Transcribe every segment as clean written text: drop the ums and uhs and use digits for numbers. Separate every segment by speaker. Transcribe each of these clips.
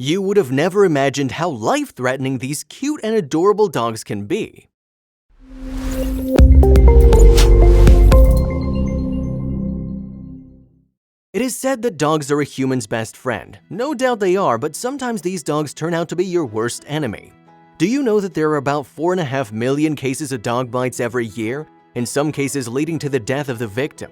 Speaker 1: You would have never imagined how life-threatening these cute and adorable dogs can be. It is said that dogs are a human's best friend. No doubt they are, but sometimes these dogs turn out to be your worst enemy. Do you know that there are about 4.5 million cases of dog bites every year, in some cases leading to the death of the victim?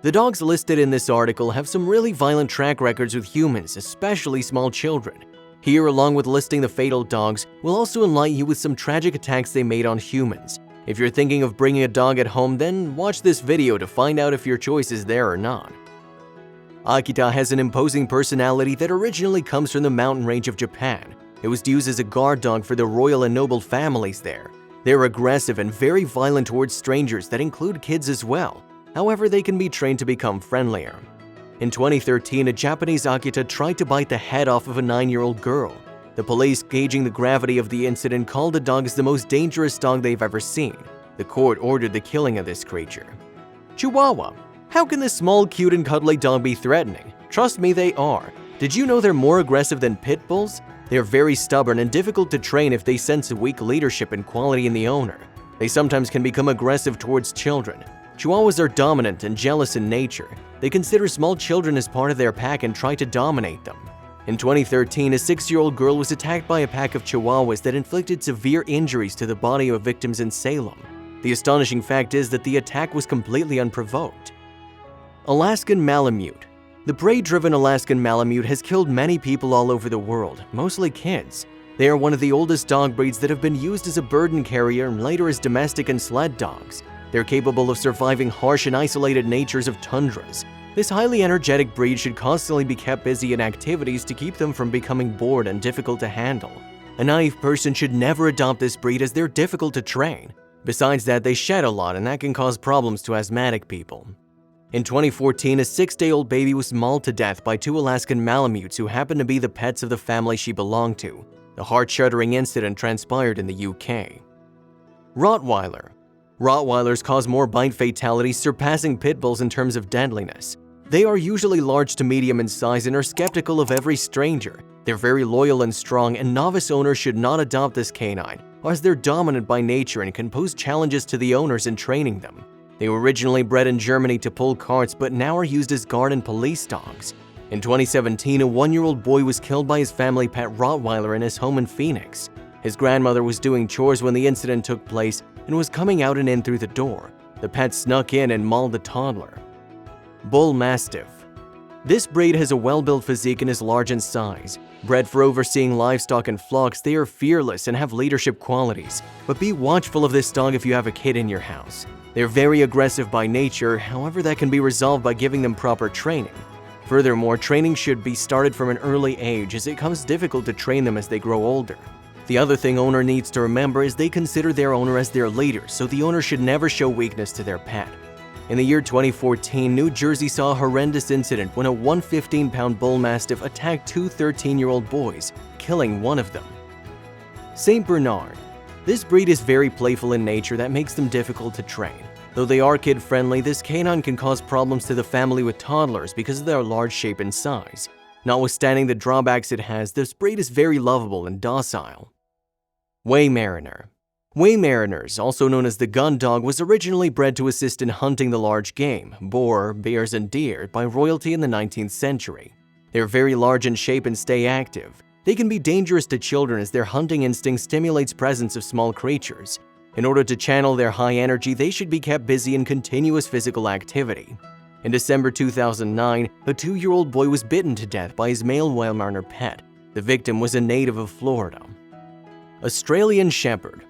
Speaker 1: The dogs listed in this article have some really violent track records with humans, especially small children. Here, along with listing the fatal dogs, we'll also enlighten you with some tragic attacks they made on humans. If you're thinking of bringing a dog at home, then watch this video to find out if your choice is there or not. Akita has an imposing personality that originally comes from the mountain range of Japan. It was used as a guard dog for the royal and noble families there. They're aggressive and very violent towards strangers that include kids as well. However, they can be trained to become friendlier. In 2013, a Japanese Akita tried to bite the head off of a 9-year-old girl. The police, gauging the gravity of the incident, called the dog as the most dangerous dog they've ever seen. The court ordered the killing of this creature. Chihuahua. How can this small, cute, and cuddly dog be threatening? Trust me, they are. Did you know they're more aggressive than pit bulls? They're very stubborn and difficult to train if they sense weak leadership and quality in the owner. They sometimes can become aggressive towards children. Chihuahuas are dominant and jealous in nature. They consider small children as part of their pack and try to dominate them. In 2013, a 6-year-old girl was attacked by a pack of Chihuahuas that inflicted severe injuries to the body of victims in Salem. The astonishing fact is that the attack was completely unprovoked. Alaskan Malamute. The prey-driven Alaskan Malamute has killed many people all over the world, mostly kids. They are one of the oldest dog breeds that have been used as a burden carrier and later as domestic and sled dogs. They're capable of surviving harsh and isolated natures of tundras. This highly energetic breed should constantly be kept busy in activities to keep them from becoming bored and difficult to handle. A naive person should never adopt this breed as they're difficult to train. Besides that, they shed a lot and that can cause problems to asthmatic people. In 2014, a 6-day-old baby was mauled to death by 2 Alaskan Malamutes who happened to be the pets of the family she belonged to. The heart-shuddering incident transpired in the UK. Rottweiler. Rottweilers cause more bite fatalities, surpassing pit bulls in terms of deadliness. They are usually large to medium in size and are skeptical of every stranger. They're very loyal and strong, and novice owners should not adopt this canine, as they're dominant by nature and can pose challenges to the owners in training them. They were originally bred in Germany to pull carts, but now are used as guard and police dogs. In 2017, a 1-year-old boy was killed by his family pet Rottweiler in his home in Phoenix. His grandmother was doing chores when the incident took place and was coming out and in through the door. The pet snuck in and mauled the toddler. Bull Mastiff. This breed has a well-built physique and is large in size. Bred for overseeing livestock and flocks, they are fearless and have leadership qualities. But be watchful of this dog if you have a kid in your house. They're very aggressive by nature, however that can be resolved by giving them proper training. Furthermore, training should be started from an early age as it becomes difficult to train them as they grow older. The other thing owner needs to remember is they consider their owner as their leader, so the owner should never show weakness to their pet. In the year 2014, New Jersey saw a horrendous incident when a 115-pound bull mastiff attacked 2 13-year-old boys, killing one of them. St. Bernard. This breed is very playful in nature that makes them difficult to train. Though they are kid-friendly, this canine can cause problems to the family with toddlers because of their large shape and size. Notwithstanding the drawbacks it has, this breed is very lovable and docile. Waymariner. Waymariners, also known as the gun dog, was originally bred to assist in hunting the large game, boar, bears, and deer, by royalty in the 19th century. They're very large in shape and stay active. They can be dangerous to children as their hunting instinct stimulates presence of small creatures. In order to channel their high energy, they should be kept busy in continuous physical activity. In December 2009, a 2-year-old boy was bitten to death by his male Weimaraner pet. The victim was a native of Florida. Australian Shepherd.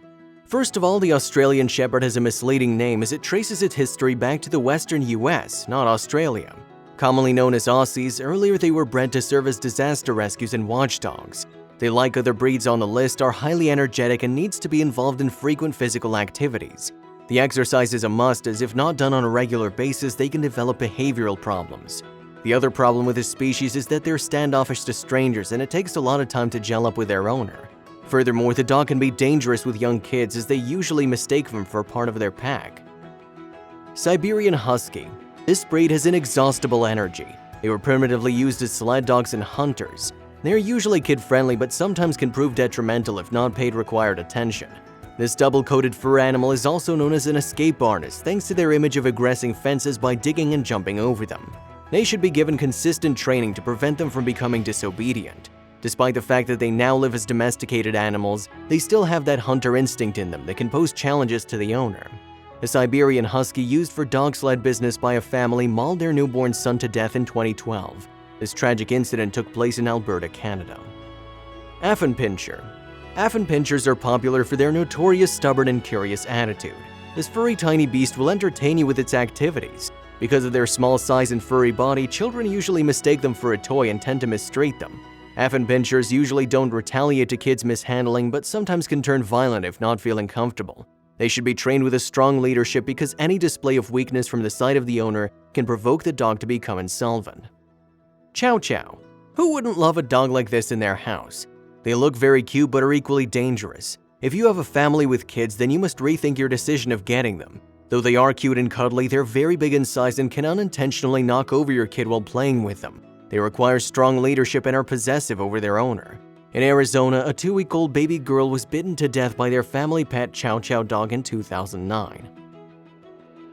Speaker 1: First of all, the Australian Shepherd has a misleading name as it traces its history back to the western US, not Australia. Commonly known as Aussies, earlier they were bred to serve as disaster rescues and watchdogs. They, like other breeds on the list, are highly energetic and needs to be involved in frequent physical activities. The exercise is a must, as if not done on a regular basis, they can develop behavioral problems. The other problem with this species is that they're standoffish to strangers and it takes a lot of time to gel up with their owner. Furthermore, the dog can be dangerous with young kids as they usually mistake them for a part of their pack. Siberian Husky. This breed has inexhaustible energy. They were primitively used as sled dogs and hunters. They are usually kid-friendly but sometimes can prove detrimental if not paid required attention. This double-coated fur animal is also known as an escape artist thanks to their image of aggressing fences by digging and jumping over them. They should be given consistent training to prevent them from becoming disobedient. Despite the fact that they now live as domesticated animals, they still have that hunter instinct in them that can pose challenges to the owner. A Siberian Husky used for dog sled business by a family mauled their newborn son to death in 2012. This tragic incident took place in Alberta, Canada. Affenpinscher. Affenpinschers are popular for their notorious stubborn and curious attitude. This furry tiny beast will entertain you with its activities. Because of their small size and furry body, children usually mistake them for a toy and tend to mistreat them. Affenpinschers usually don't retaliate to kids' mishandling, but sometimes can turn violent if not feeling comfortable. They should be trained with a strong leadership because any display of weakness from the side of the owner can provoke the dog to become insolvent. Chow Chow. Who wouldn't love a dog like this in their house? They look very cute but are equally dangerous. If you have a family with kids, then you must rethink your decision of getting them. Though they are cute and cuddly, they're very big in size and can unintentionally knock over your kid while playing with them. They require strong leadership and are possessive over their owner. In Arizona, a 2-week-old baby girl was bitten to death by their family pet Chow Chow dog in 2009.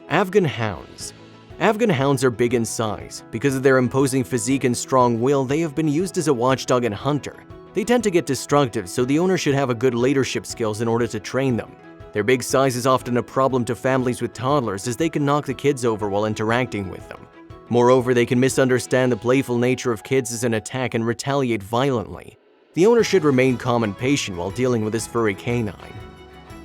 Speaker 1: Afghan Hounds. Afghan Hounds are big in size. Because of their imposing physique and strong will, they have been used as a watchdog and hunter. They tend to get destructive, so the owner should have a good leadership skills in order to train them. Their big size is often a problem to families with toddlers as they can knock the kids over while interacting with them. Moreover, they can misunderstand the playful nature of kids as an attack and retaliate violently. The owner should remain calm and patient while dealing with this furry canine.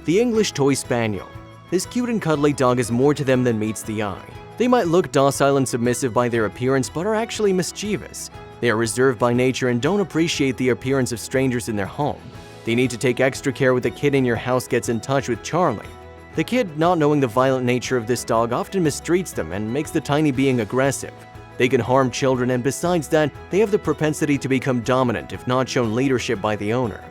Speaker 1: The English Toy Spaniel. This cute and cuddly dog has more to them than meets the eye. They might look docile and submissive by their appearance but are actually mischievous. They are reserved by nature and don't appreciate the appearance of strangers in their home. They need to take extra care when the kid in your house gets in touch with Charlie. The kid, not knowing the violent nature of this dog, often mistreats them and makes the tiny being aggressive. They can harm children, and besides that, they have the propensity to become dominant if not shown leadership by the owner.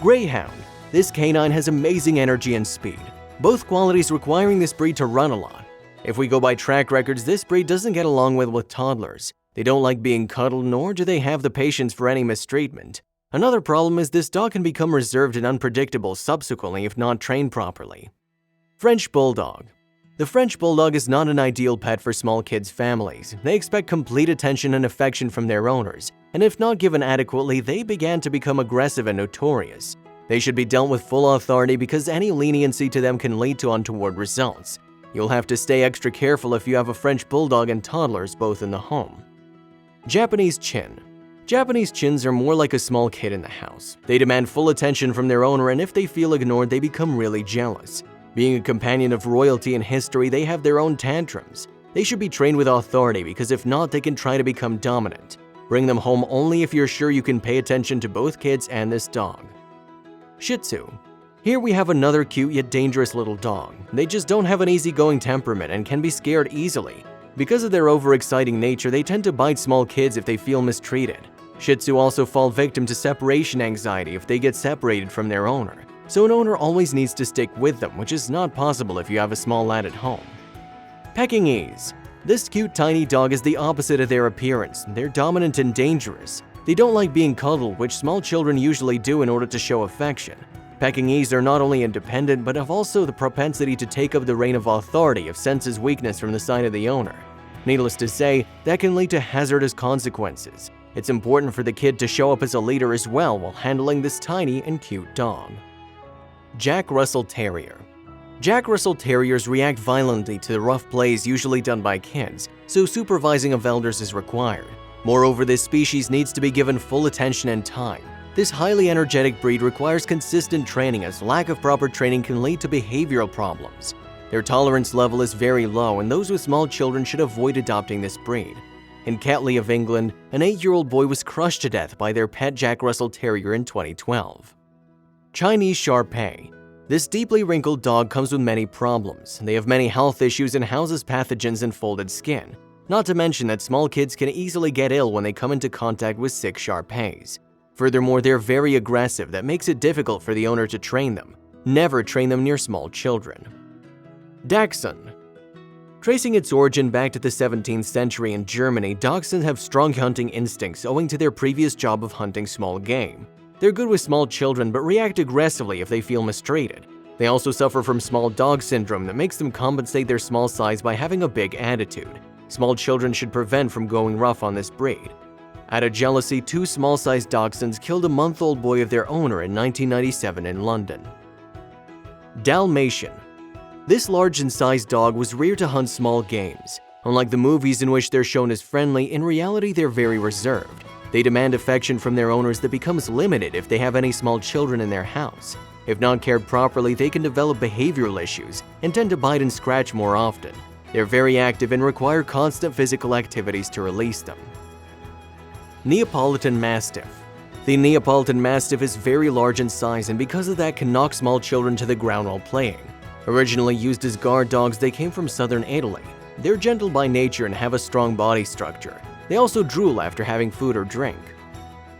Speaker 1: Greyhound. This canine has amazing energy and speed, both qualities requiring this breed to run a lot. If we go by track records, this breed doesn't get along well with toddlers. They don't like being cuddled, nor do they have the patience for any mistreatment. Another problem is this dog can become reserved and unpredictable subsequently if not trained properly. French Bulldog. The French Bulldog is not an ideal pet for small kids' families. They expect complete attention and affection from their owners, and if not given adequately, they began to become aggressive and notorious. They should be dealt with full authority because any leniency to them can lead to untoward results. You'll have to stay extra careful if you have a French Bulldog and toddlers both in the home. Japanese Chin. Japanese Chins are more like a small kid in the house. They demand full attention from their owner, and if they feel ignored, they become really jealous. Being a companion of royalty and history, they have their own tantrums. They should be trained with authority because if not, they can try to become dominant. Bring them home only if you're sure you can pay attention to both kids and this dog. Shih Tzu. Here we have another cute yet dangerous little dog. They just don't have an easygoing temperament and can be scared easily. Because of their overexciting nature, they tend to bite small kids if they feel mistreated. Shih Tzu also fall victim to separation anxiety if they get separated from their owner. So an owner always needs to stick with them, which is not possible if you have a small lad at home. Pekingese. This cute tiny dog is the opposite of their appearance. They're dominant and dangerous. They don't like being cuddled, which small children usually do in order to show affection. Pekingese are not only independent, but have also the propensity to take up the reign of authority if senses weakness from the side of the owner. Needless to say, that can lead to hazardous consequences. It's important for the kid to show up as a leader as well while handling this tiny and cute dog. Jack Russell Terrier. Jack Russell Terriers react violently to the rough plays usually done by kids, so supervising of elders is required. Moreover, this species needs to be given full attention and time. This highly energetic breed requires consistent training as lack of proper training can lead to behavioral problems. Their tolerance level is very low, and those with small children should avoid adopting this breed. In Catley of England, an 8-year-old boy was crushed to death by their pet Jack Russell Terrier in 2012. Chinese Shar-Pei. This deeply wrinkled dog comes with many problems. They have many health issues and houses pathogens in folded skin. Not to mention that small kids can easily get ill when they come into contact with sick Shar-Peis. Furthermore, they're very aggressive, that makes it difficult for the owner to train them. Never train them near small children. Dachshund. Tracing its origin back to the 17th century in Germany, dachshunds have strong hunting instincts owing to their previous job of hunting small game. They're good with small children but react aggressively if they feel mistreated. They also suffer from small dog syndrome that makes them compensate their small size by having a big attitude. Small children should prevent from going rough on this breed. Out of jealousy, 2 small-sized dachshunds killed a month-old boy of their owner in 1997 in London. Dalmatian. This large in size dog was reared to hunt small games. Unlike the movies in which they're shown as friendly, in reality they're very reserved. They demand affection from their owners that becomes limited if they have any small children in their house. If not cared properly, they can develop behavioral issues and tend to bite and scratch more often. They're very active and require constant physical activities to release them. Neapolitan Mastiff. The Neapolitan Mastiff is very large in size and because of that can knock small children to the ground while playing. Originally used as guard dogs, they came from southern Italy. They're gentle by nature and have a strong body structure. They also drool after having food or drink.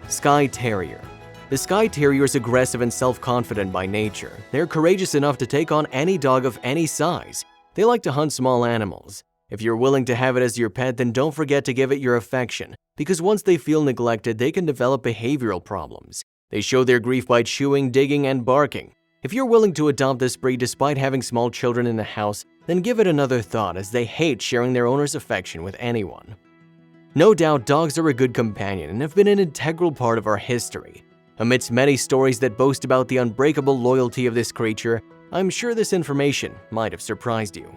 Speaker 1: Skye Terrier. The Skye Terrier is aggressive and self-confident by nature. They're courageous enough to take on any dog of any size. They like to hunt small animals. If you're willing to have it as your pet, then don't forget to give it your affection, because once they feel neglected, they can develop behavioral problems. They show their grief by chewing, digging, and barking. If you're willing to adopt this breed despite having small children in the house, then give it another thought as they hate sharing their owner's affection with anyone. No doubt, dogs are a good companion and have been an integral part of our history. Amidst many stories that boast about the unbreakable loyalty of this creature, I'm sure this information might have surprised you.